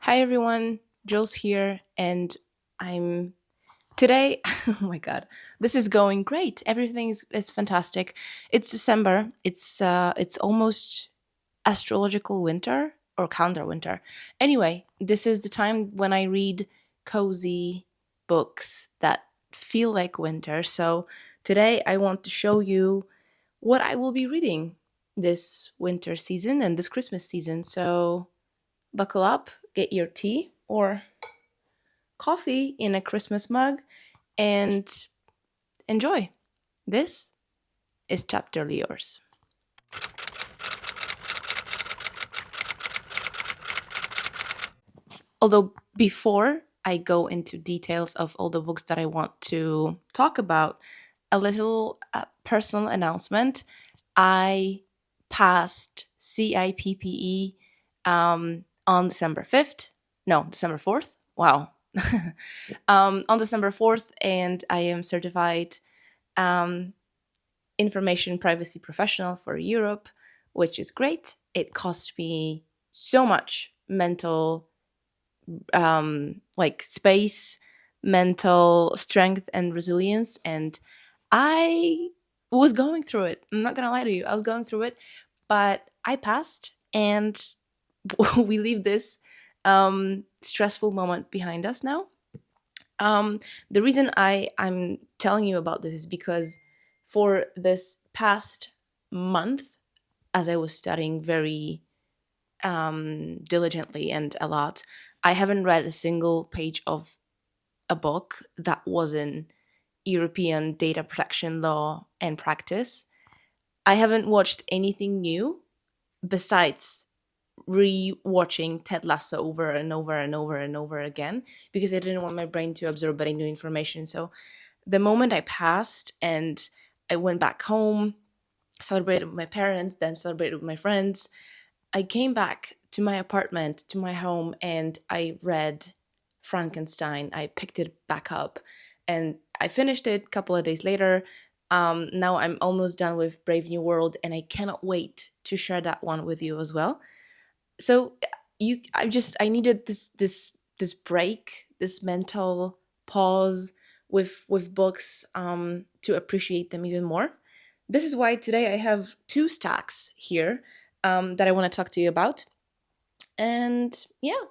Hi everyone, Jules here, and I'm today. Oh my god, this is going great. Everything is fantastic. It's December. It's almost astrological winter or calendar winter. Anyway, this is the time when I read cozy books that feel like winter. So today I want to show you what I will be reading this winter season and this Christmas season. So buckle up, get your tea or coffee in a Christmas mug, and enjoy. This is Chapter Yours. Although, before I go into details of all the books that I want to talk about, a little personal announcement. I passed CIPPE on December 5th. No, December 4th. Wow. On December 4th, and I am certified um, information privacy professional for Europe, which is great. It cost me so much mental, like space, mental strength, and resilience. And I was going through it. I'm not going to lie to you. I was going through it, but I passed, and we leave this stressful moment behind us now. The reason I'm telling you about this is because for this past month, as I was studying very diligently and a lot, I haven't read a single page of a book that wasn't European data protection law and practice. I haven't watched anything new besides re-watching Ted Lasso over and over and over and over again because I didn't want my brain to absorb any new information. So the moment I passed and I went back home, celebrated with my parents, then celebrated with my friends, I came back to my apartment, to my home, and I read Frankenstein. I picked it back up and I finished it a couple of days later. Now I'm almost done with Brave New World, and I cannot wait to share that one with you as well. So I needed this break, this mental pause with books to appreciate them even more. This is why today I have two stacks here that I want to talk to you about. And yeah,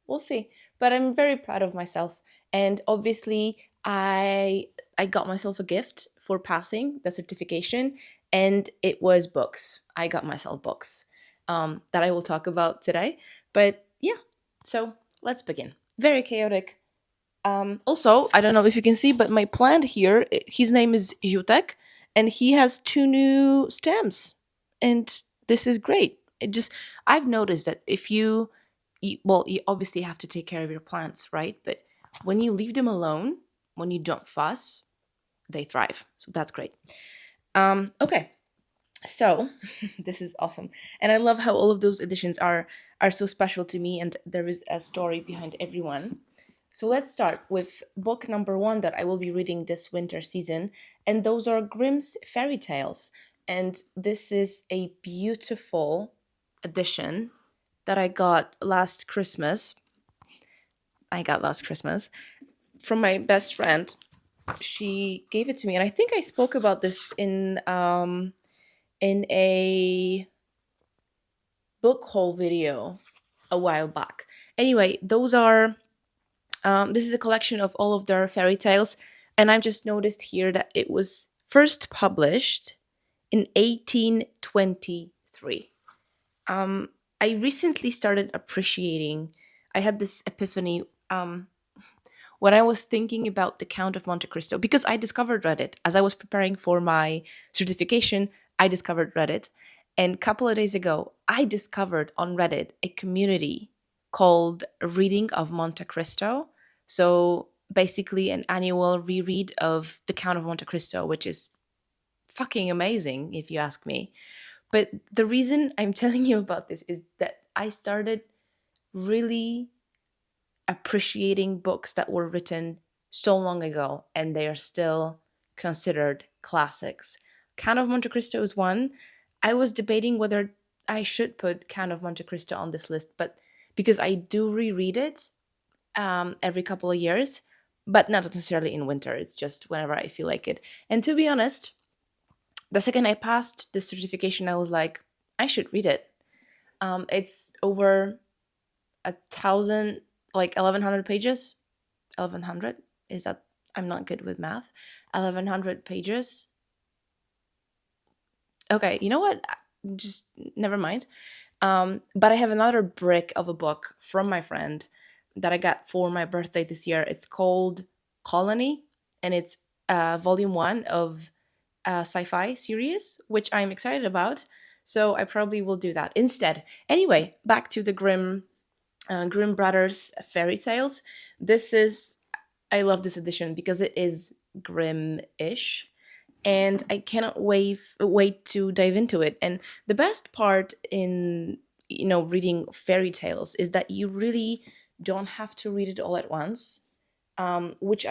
we'll see. But I'm very proud of myself, and obviously I got myself a gift for passing the certification, and it was books. I got myself books that I will talk about today. But yeah, so let's begin. Very chaotic. Also, I don't know if you can see, but my plant here, his name is Jutek, and he has two new stems, and this is great. I've noticed that if you obviously have to take care of your plants, right? But when you leave them alone, when you don't fuss, they thrive. So that's great. Okay, so this is awesome, and I love how all of those editions are so special to me, and there is a story behind everyone. So let's start with book number one that I will be reading this winter season, and those are Grimm's fairy tales. And this is a beautiful edition that I got last Christmas. I got last Christmas from my best friend. She gave it to me, and I think I spoke about this in a book haul video a while back. Anyway, those are this is a collection of all of their fairy tales, and I've just noticed here that it was first published in 1823. Um, I recently started appreciating. I had this epiphany when I was thinking about the Count of Monte Cristo because I discovered Reddit as I was preparing for my certification. I discovered Reddit, and a couple of days ago, I discovered on Reddit a community called Reading of Monte Cristo. So basically, an annual reread of The Count of Monte Cristo, which is fucking amazing, if you ask me. But the reason I'm telling you about this is that I started really appreciating books that were written so long ago and they are still considered classics. Count of Monte Cristo is one. I was debating whether I should put Count of Monte Cristo on this list, but because I do reread it every couple of years, but not necessarily in winter. It's just whenever I feel like it. And to be honest, the second I passed the certification, I was like, I should read it. It's over 1,000, like 1,100 pages. 1,100 is that? I'm not good with math. 1,100 pages. Okay, you know what? Just never mind. But I have another brick of a book from my friend that I got for my birthday this year. It's called Colony, and it's volume one of a sci-fi series, which I'm excited about. So I probably will do that instead. Anyway, back to the Grimm Brothers fairy tales. This is I love this edition because it is grim-ish, and I cannot wait to dive into it. And the best part in reading fairy tales is that you really don't have to read it all at once, which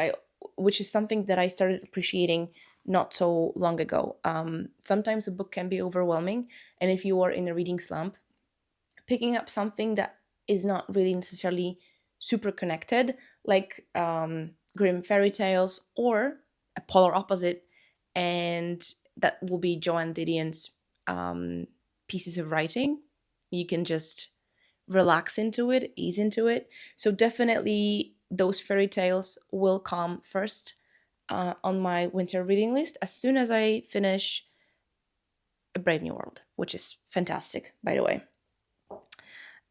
is something that I started appreciating not so long ago. Sometimes a book can be overwhelming, and if you are in a reading slump, picking up something that is not really necessarily super connected, like Grimm fairy tales, or a polar opposite, and that will be Joanne Didion's um, pieces of writing. You can just relax into it, ease into it. So definitely those fairy tales will come first on my winter reading list as soon as I finish A Brave New World, which is fantastic, by the way.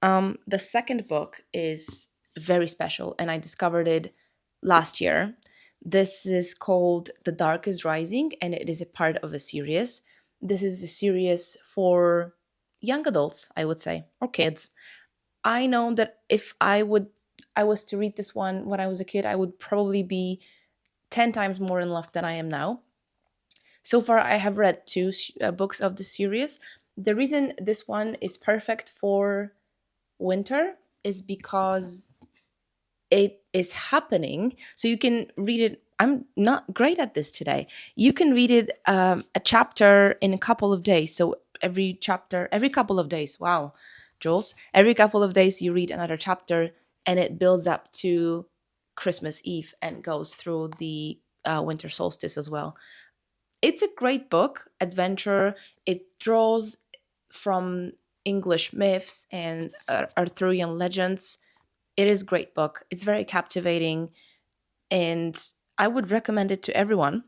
The second book is very special, and I discovered it last year. This is called The Dark is Rising, and it is a part of a series. This is a series for young adults, I would say, or kids. I know that if I was to read this one when I was a kid, I would probably be 10 times more in love than I am now. So far, I have read two books of the series. The reason this one is perfect for winter is because it is happening, so you can read it. I'm not great at this today. You can read it a chapter in a couple of days. So every chapter every couple of days. Wow, Jules, every couple of days you read another chapter, and it builds up to Christmas Eve and goes through the winter solstice as well. It's a great book, adventure. It draws from English myths and Arthurian legends. It is a great book. It's very captivating, and I would recommend it to everyone.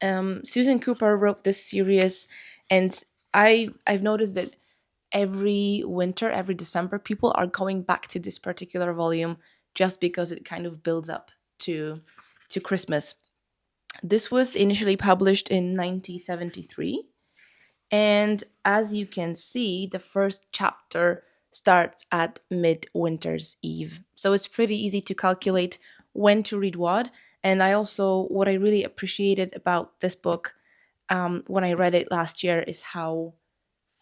Susan Cooper wrote this series, and I've noticed that every winter, every December, people are going back to this particular volume just because it kind of builds up to Christmas. This was initially published in 1973. And as you can see, the first chapter starts at Midwinter's Eve. So it's pretty easy to calculate when to read what. And what I really appreciated about this book when I read it last year is how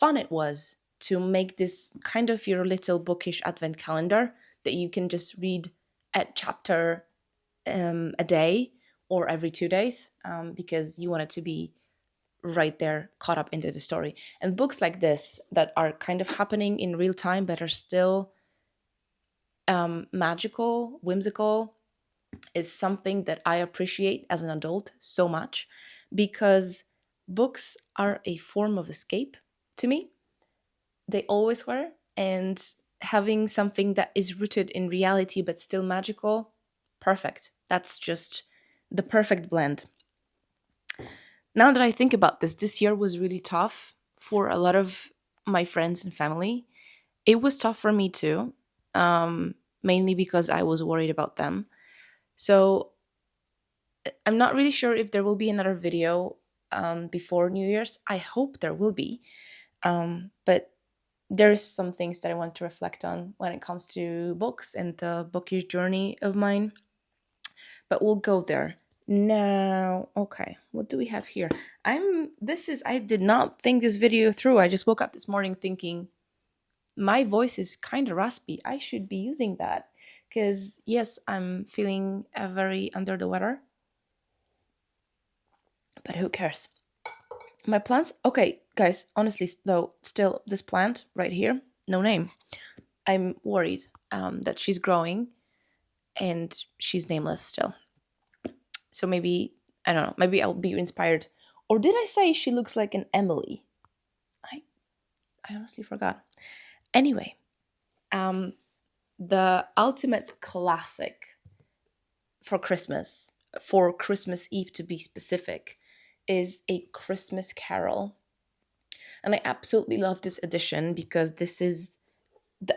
fun it was to make this kind of your little bookish advent calendar that you can just read a chapter a day or every 2 days, because you want it to be right there caught up into the story. And books like this that are kind of happening in real time but are still magical, whimsical, is something that I appreciate as an adult so much, because books are a form of escape to me. They always were. And having something that is rooted in reality but still magical, perfect. That's just the perfect blend. Now that I think about this year was really tough for a lot of my friends and family. It was tough for me too, mainly because I was worried about them. So I'm not really sure if there will be another video before New Year's. I hope there will be. But there's some things that I want to reflect on when it comes to books and the bookish journey of mine. But we'll go there. Now, okay, what do we have here? I did not think this video through. I just woke up this morning thinking my voice is kind of raspy. I should be using that because, yes, I'm feeling very under the weather. But who cares? My plants, okay, guys, honestly, though, still, this plant right here, no name. I'm worried that she's growing and she's nameless still. So maybe, I don't know, maybe I'll be inspired. Or did I say she looks like an Emily? I, I honestly forgot. Anyway, um, the ultimate classic for Christmas, for Christmas Eve to be specific, is A Christmas Carol. And I absolutely love this edition because this is,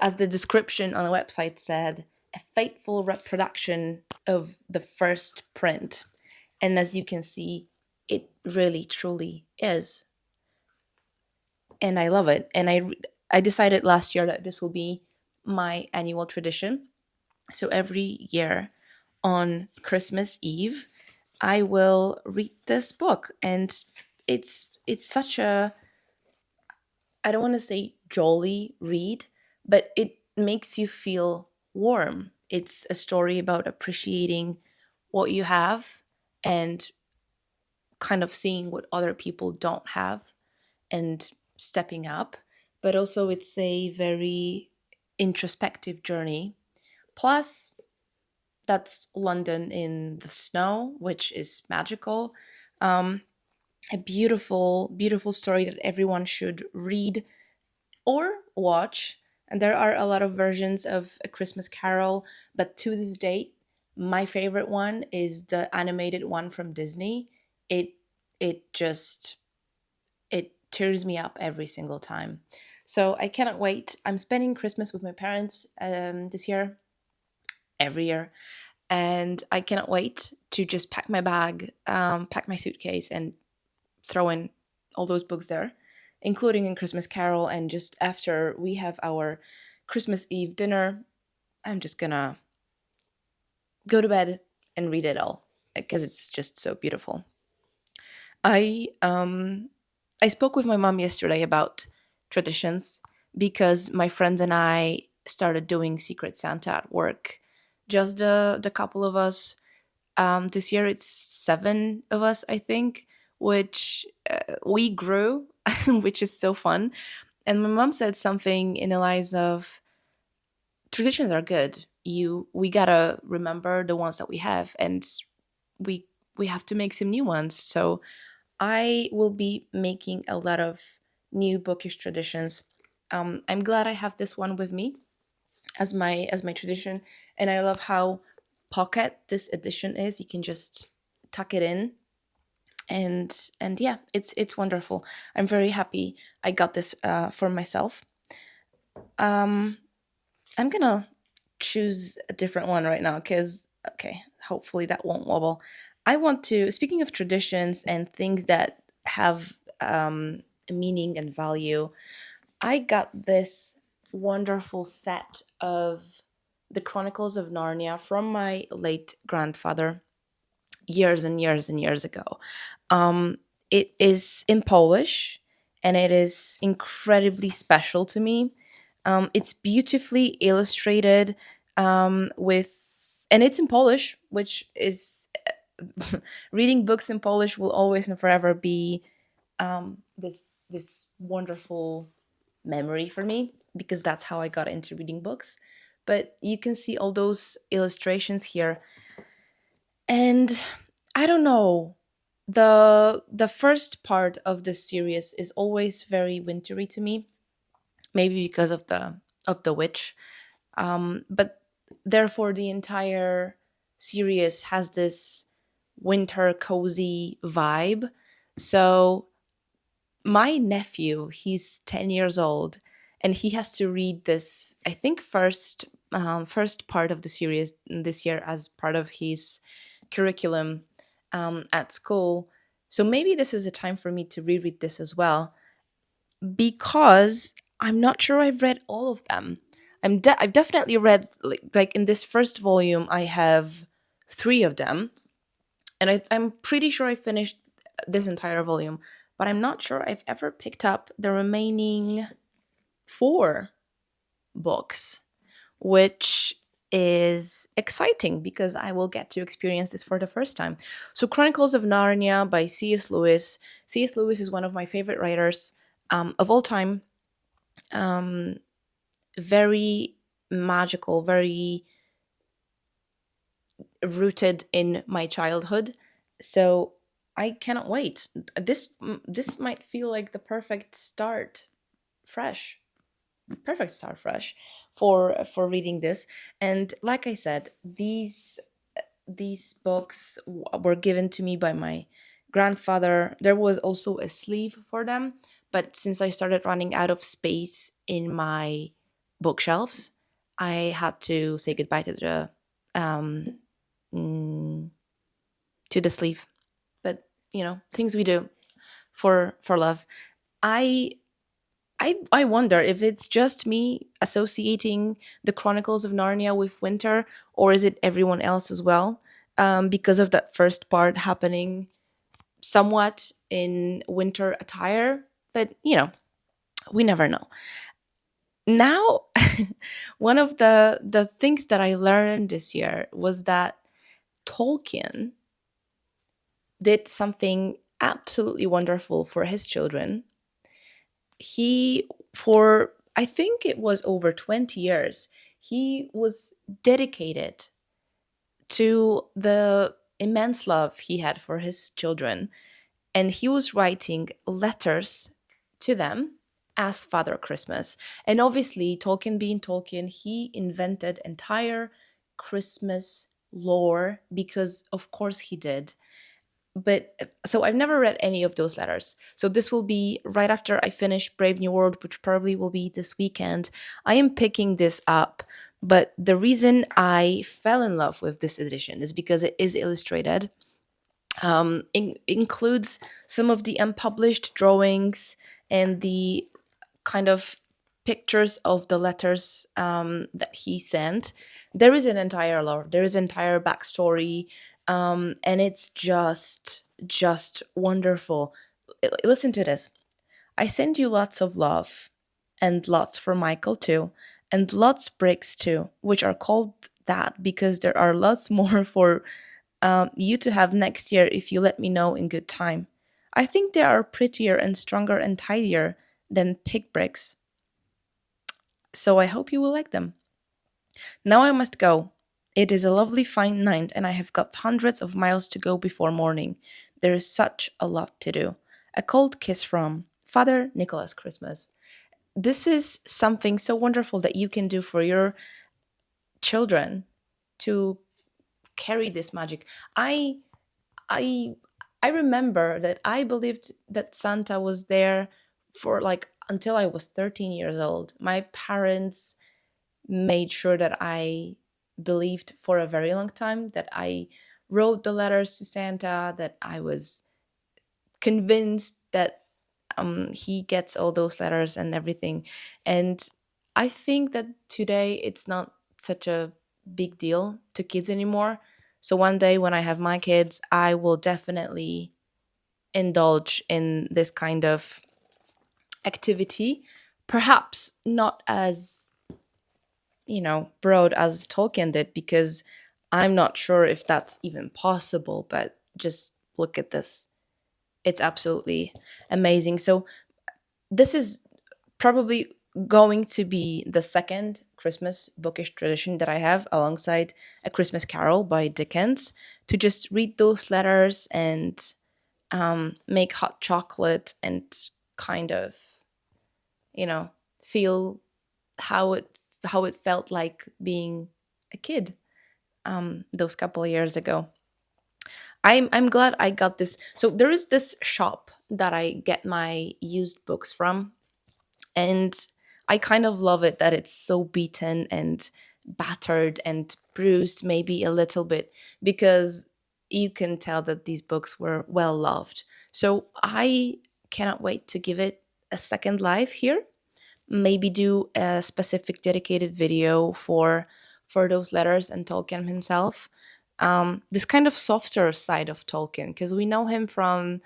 as the description on the website said, a faithful reproduction of the first print. And as you can see, it really truly is. And I love it. And I decided last year that this will be my annual tradition. So every year on Christmas Eve, I will read this book, and it's such a, I don't want to say jolly read, but it makes you feel warm. It's a story about appreciating what you have and kind of seeing what other people don't have and stepping up. But also, it's a very introspective journey. Plus, that's London in the snow, which is magical. Um, a beautiful, beautiful story that everyone should read or watch. And there are a lot of versions of A Christmas Carol, but to this date, my favorite one is the animated one from Disney. It it just, it tears me up every single time. So I cannot wait. I'm spending Christmas with my parents this year, every year, and I cannot wait to just pack my bag, pack my suitcase, and throw in all those books there, including in Christmas Carol. And just after we have our Christmas Eve dinner, I'm just gonna go to bed and read it all because it's just so beautiful. I I spoke with my mom yesterday about traditions because my friends and I started doing Secret Santa at work. Just the couple of us. This year it's seven of us, I think, which we grew, which is so fun. And my mom said something in the lines of, traditions are good. We gotta remember the ones that we have, and we we have to make some new ones. So I will be making a lot of new bookish traditions. I'm glad I have this one with me as my tradition, and I love how pocket this edition is. You can just tuck it in, and yeah, it's wonderful. I'm very happy I got this for myself. Um, I'm gonna choose a different one right now because, okay, hopefully that won't wobble. I want to, speaking of traditions and things that have meaning and value, I got this wonderful set of the Chronicles of Narnia from my late grandfather years and years and years ago. Um, it is in Polish, and it is incredibly special to me. It's beautifully illustrated and it's in Polish, which is reading books in Polish will always and forever be this wonderful memory for me because that's how I got into reading books. But you can see all those illustrations here, and I don't know. The first part of this series is always very wintry to me, maybe because of the witch. But therefore, the entire series has this winter cozy vibe. So my nephew, he's 10 years old, and he has to read this, I think, first part of the series this year as part of his curriculum at school. So maybe this is a time for me to reread this as well, because I'm not sure I've read all of them. I've definitely read, like in this first volume I have three of them, and I'm pretty sure I finished this entire volume, but I'm not sure I've ever picked up the remaining four books, which is exciting because I will get to experience this for the first time. So, Chronicles of Narnia by C.S. Lewis. C.S. Lewis is one of my favorite writers of all time. Very magical, very rooted in my childhood. So I cannot wait. This might feel like the fresh perfect start fresh for reading this. And like I said, these books were given to me by my grandfather. There was also a sleeve for them, but since I started running out of space in my bookshelves, I had to say goodbye um mm, to the sleeve. But things we do for love. I I wonder if it's just me associating the Chronicles of Narnia with winter, or is it everyone else as well? Because of that first part happening somewhat in winter attire. But, we never know. Now, one of the things that I learned this year was that Tolkien did something absolutely wonderful for his children. He, for I think it was over 20 years, he was dedicated to the immense love he had for his children, and he was writing letters to them as Father Christmas. And obviously, Tolkien being Tolkien, he invented entire Christmas lore, because of course he did. But so I've never read any of those letters. So this will be right after I finish Brave New World, which probably will be this weekend. I am picking this up. But the reason I fell in love with this edition is because it is illustrated. Includes some of the unpublished drawings and the kind of pictures of the letters that he sent. There is an entire lore. There is an entire backstory, and it's just wonderful. Listen to this. I send you lots of love, and lots for Michael too, and lots bricks too, which are called that because there are lots more for you to have next year if you let me know in good time. I think they are prettier and stronger and tidier than pig bricks, so I hope you will like them. Now I must go. It is a lovely fine night, and I have got hundreds of miles to go before morning. There is such a lot to do. A cold kiss from Father Nicholas Christmas. This is something so wonderful that you can do for your children to carry this magic. I I remember that I believed that Santa was there for like until I was 13 years old. My parents made sure that I believed for a very long time, that I wrote the letters to Santa, that I was convinced that he gets all those letters and everything. And I think that today it's not such a big deal to kids anymore. So one day when I have my kids, I will definitely indulge in this kind of activity. Perhaps not as, broad as Tolkien did, because I'm not sure if that's even possible, but just look at this. It's absolutely amazing. So, this is probably going to be the second Christmas bookish tradition that I have alongside A Christmas Carol by Dickens, to just read those letters and make hot chocolate and kind of, you know, feel how it felt like being a kid those couple of years ago. I'm glad I got this. So there is this shop that I get my used books from, and I kind of love it that it's so beaten and battered and bruised, maybe a little bit, because you can tell that these books were well loved. So I cannot wait to give it a second life here. Maybe do a specific dedicated video for those letters and Tolkien himself. This kind of softer side of Tolkien, because we know him from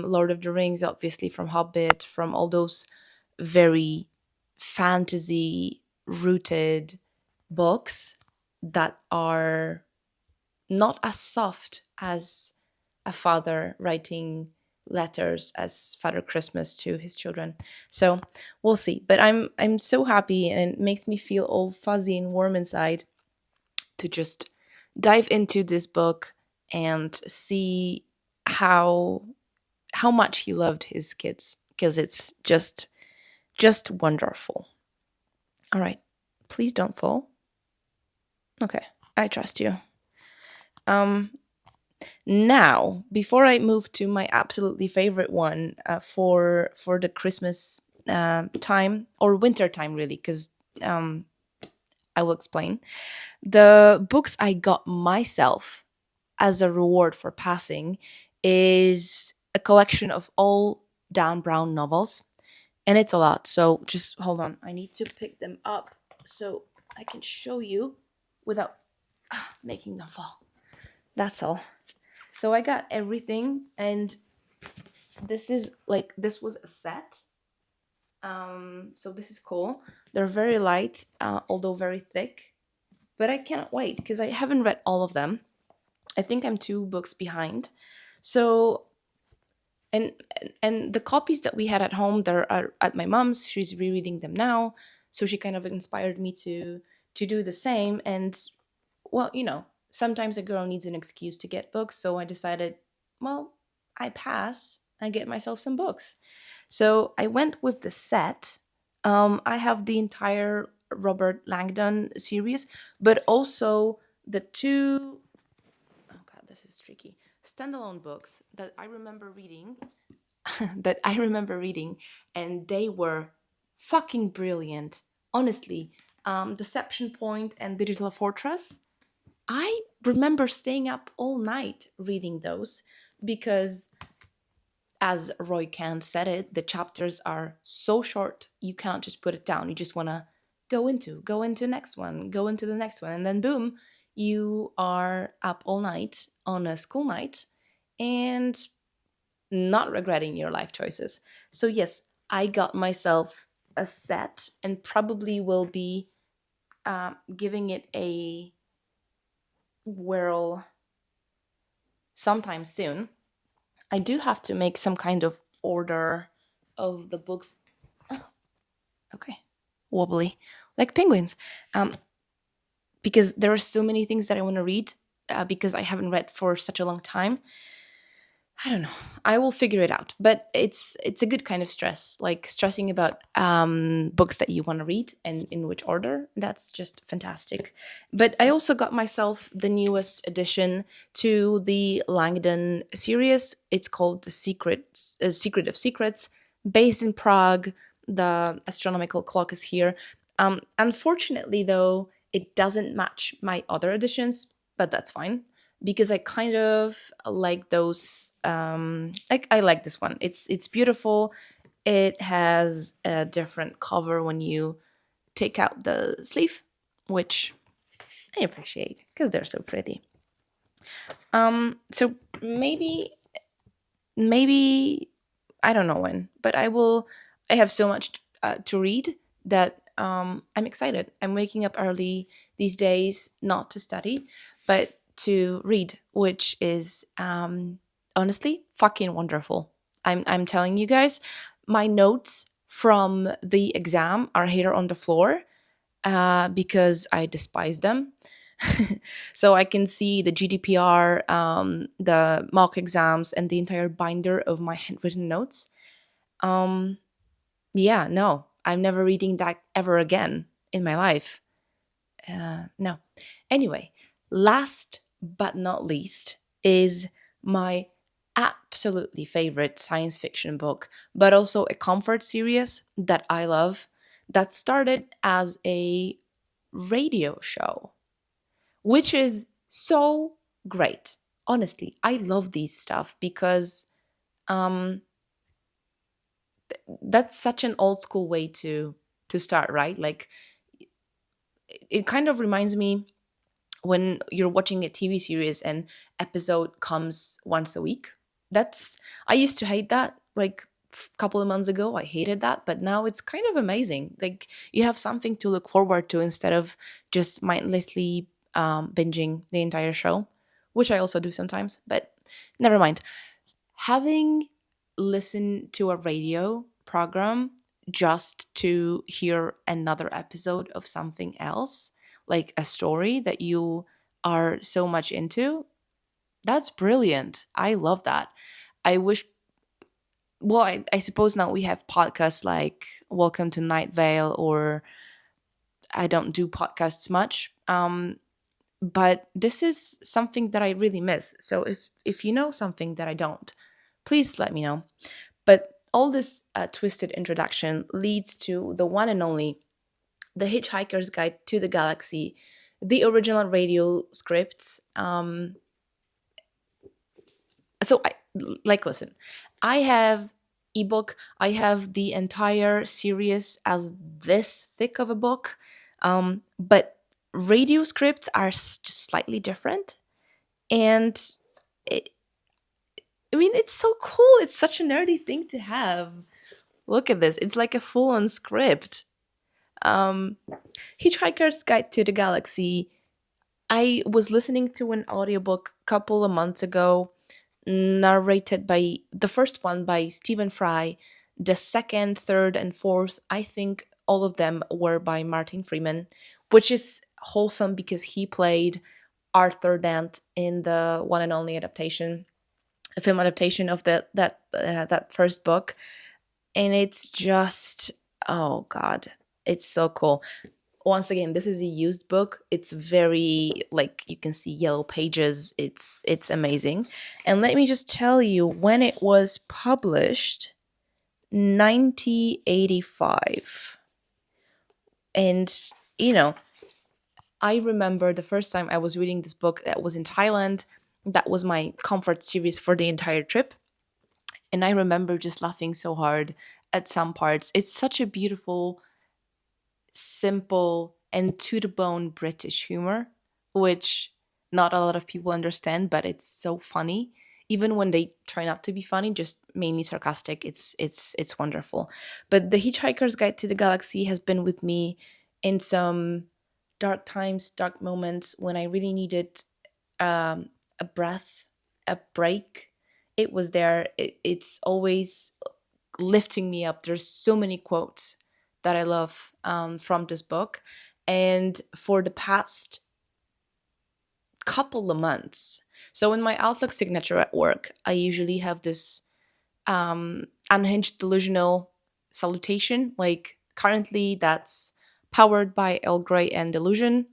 Lord of the Rings, obviously from Hobbit, from all those very fantasy rooted books that are not as soft as a father writing letters as Father Christmas to his children. So we'll see. But I'm so happy, and it makes me feel all fuzzy and warm inside to just dive into this book and see how how much he loved his kids, because it's just wonderful. All right, please don't fall. Okay, I trust you. Um, Now, before I move to my absolutely favorite one for the Christmas time or winter time, really, because um, I will explain. The books I got myself as a reward for passing is a collection of all Dan Brown novels, and it's a lot. So just hold on, I need to pick them up so I can show you without making them fall. That's all. So I got everything, and this was a set. So this is cool. They're very light, although very thick. But I cannot wait because I haven't read all of them. I think I'm two books behind. So and and the copies that we had at home, they're are at my mom's. She's rereading them now, so she kind of inspired me to do the same. And well, sometimes a girl needs an excuse to get books, so I decided, well, I pass. I get myself some books. So I went with the set. I have the entire Robert Langdon series, but also the two, oh god, this is tricky, standalone books that I remember reading, and they were fucking brilliant. Honestly, Deception Point and Digital Fortress. I remember staying up all night reading those because, as Roy Kent said it, the chapters are so short you can't just put it down. You just want to go into next one, go into the next one, and then boom, you are up all night on a school night and not regretting your life choices. So yes, I got myself a set and probably will be giving it a whirl sometime soon. I do have to make some kind of order of the books. Okay, wobbly, like penguins. Um, because there are so many things that I want to read because I haven't read for such a long time. I don't know. I will figure it out. But it's a good kind of stress, like stressing about books that you want to read and in which order. That's just fantastic. But I also got myself the newest addition to the Langdon series. It's called The Secret of Secrets, based in Prague. The astronomical clock is here. Unfortunately, though, it doesn't match my other editions, but that's fine because I kind of like those. Like I like this one. It's beautiful. It has a different cover when you take out the sleeve, which I appreciate because they're so pretty. So maybe I don't know when, but I will. I have so much to read that I'm excited. I'm waking up early these days, not to study, but to read, which is honestly fucking wonderful. I'm telling you guys, my notes from the exam are here on the floor because I despise them. So I can see the GDPR, the mock exams, and the entire binder of my handwritten notes. Um, yeah, no, I'm never reading that ever again in my life. No. Anyway, last but not least is my absolutely favorite science fiction book, but also a comfort series that I love that started as a radio show, which is so great. Honestly, I love these stuff because um, that's such an old school way to start, right? Like it kind of reminds me when you're watching a TV series and episode comes once a week. That's I used to hate that like a couple of months ago. I hated that, but now it's kind of amazing. Like you have something to look forward to instead of just mindlessly binging the entire show, which I also do sometimes. But never mind. Having listen to a radio program just to hear another episode of something else, like a story that you are so much into. That's brilliant. I love that. I wish, well, I suppose now we have podcasts like Welcome to Night Vale, or I don't do podcasts much. But this is something that I really miss. So if you know something that I don't, please let me know. But all this twisted introduction leads to the one and only The Hitchhiker's Guide to the Galaxy, the original radio scripts. So I like listen. I have ebook. I have the entire series as this thick of a book, but radio scripts are just slightly different, and it, I mean, it's so cool. It's such a nerdy thing to have. Look at this. It's like a full-on script. Um, Hitchhiker's Guide to the Galaxy. I was listening to an audiobook a couple of months ago, narrated by the first one by Stephen Fry. The second, third, and fourth, I think all of them were by Martin Freeman, which is wholesome because he played Arthur Dent in the one and only adaptation, a film adaptation of that first book, and it's just, oh god, it's so cool. Once again, this is a used book. It's very, like, you can see yellow pages. It's amazing. And let me just tell you when it was published, 1985. And you know, I remember the first time I was reading this book, that was in Thailand. That was my comfort series for the entire trip. And I remember just laughing so hard at some parts. It's such a beautiful, simple, and to the bone British humor, which not a lot of people understand, but it's so funny. Even when they try not to be funny, just mainly sarcastic, it's wonderful. But The Hitchhiker's Guide to the Galaxy has been with me in some dark times, dark moments when I really needed a breath, a break. It was there. It's always lifting me up. There's so many quotes that I love from this book. And for the past couple of months, so in my Outlook signature at work, I usually have this unhinged delusional salutation. Like currently, that's powered by Earl Grey and Delusion.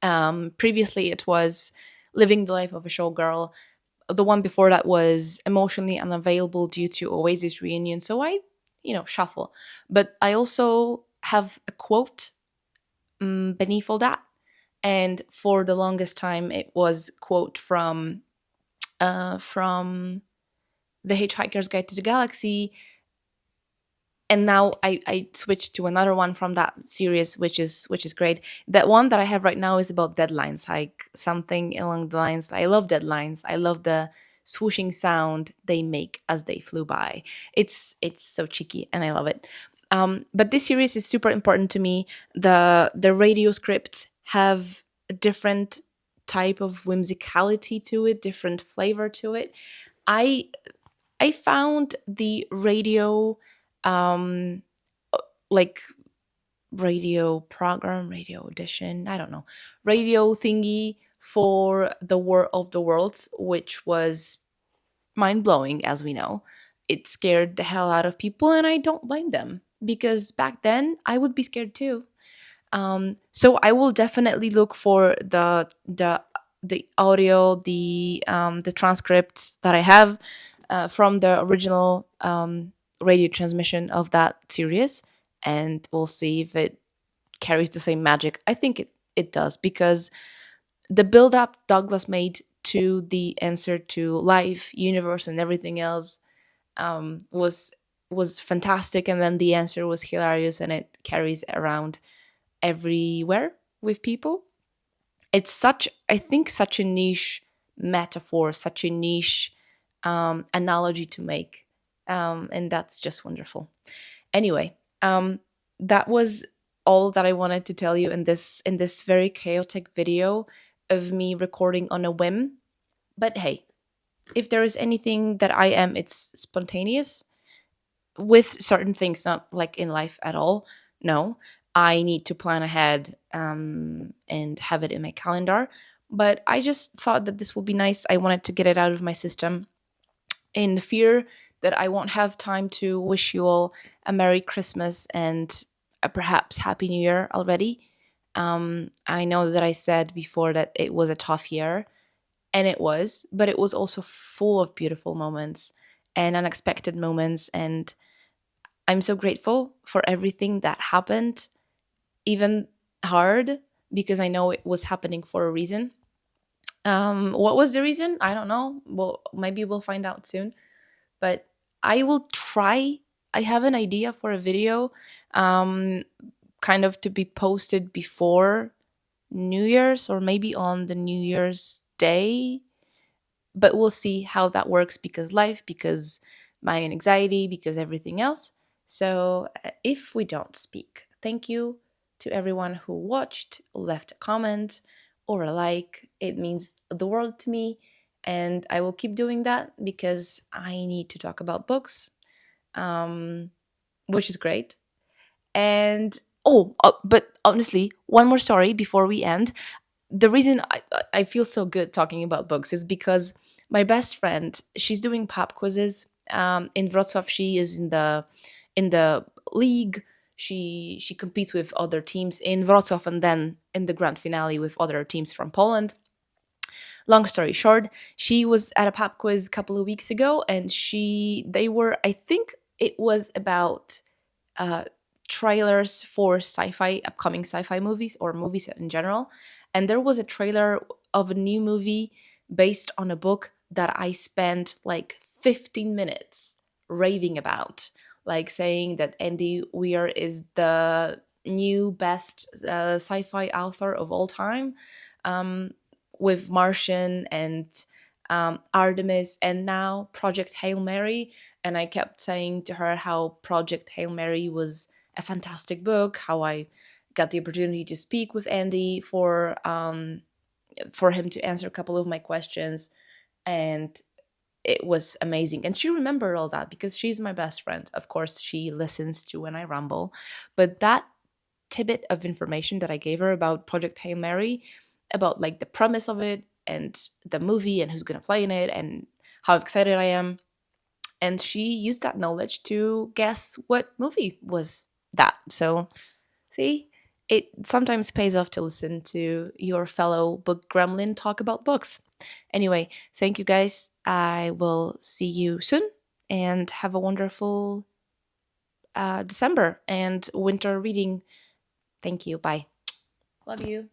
Previously, it was living the life of a showgirl. The one before that was emotionally unavailable due to Oasis reunion. So I, shuffle. But I also have a quote beneath all that. And for the longest time, it was quote from The Hitchhiker's Guide to the Galaxy. And now I switched to another one from that series, which is great. That one that I have right now is about deadlines, like something along the lines. I love deadlines. I love the swooshing sound they make as they flew by. It's so cheeky, and I love it. But this series is super important to me. The radio scripts have a different type of whimsicality to it, different flavor to it. I I found the radio um like radio program, radio audition, I don't know, radio thingy for the War of the Worlds, which was mind blowing, as we know. It scared the hell out of people, and I don't blame them because back then I would be scared too. So I will definitely look for the audio, the transcripts that I have from the original radio transmission of that series, and we'll see if it carries the same magic. I think it does, because the build up Douglas made to the answer to life, universe, and everything else was fantastic, and then the answer was hilarious, and it carries around everywhere with people. It's such, I think, such a niche metaphor, such a niche analogy to make, and that's just wonderful. Anyway, that was all that I wanted to tell you in this very chaotic video of me recording on a whim. But hey, If there is anything that I am, it's spontaneous with certain things, not like in life at all. No, I need to plan ahead and have it in my calendar. But I just thought that this would be nice. I wanted to get it out of my system in the fear that I won't have time to wish you all a Merry Christmas and a perhaps Happy New Year already. I know that I said before that it was a tough year, and it was, but it was also full of beautiful moments and unexpected moments. And I'm so grateful for everything that happened, even hard, because I know it was happening for a reason. What was the reason? I don't know. Well, maybe we'll find out soon. But I will try. I have an idea for a video, um, kind of to be posted before New Year's or maybe on the New Year's Day, but we'll see how that works because life, because my anxiety, because everything else. So, if we don't speak, thank you to everyone who watched, left a comment or a like. It means the world to me. And I will keep doing that because I need to talk about books, um, which is great. And but honestly, one more story before we end. The reason I feel so good talking about books is because my best friend, she's doing pop quizzes in Wrocław. She is in the league. She competes with other teams in Wrocław and then in the grand finale with other teams from Poland. Long story short, she was at a pop quiz a couple of weeks ago, and they were, I think it was about uh, trailers for sci-fi, upcoming sci-fi movies or movies in general. And there was a trailer of a new movie based on a book that I spent like 15 minutes raving about, like saying that Andy Weir is the new best sci-fi author of all time, um, with Martian and Artemis, and now Project Hail Mary. And I kept saying to her how Project Hail Mary was a fantastic book, how I got the opportunity to speak with Andy for him to answer a couple of my questions, and it was amazing. And she remembered all that because she's my best friend. Of course, she listens to when I ramble, but that tidbit of information that I gave her about Project Hail Mary, about like the premise of it and the movie and who's going to play in it and how excited I am. And she used that knowledge to guess what movie was that. So, see, it sometimes pays off to listen to your fellow book gremlin talk about books. Anyway, thank you guys. I will see you soon and have a wonderful December and winter reading. Thank you. Bye. Love you.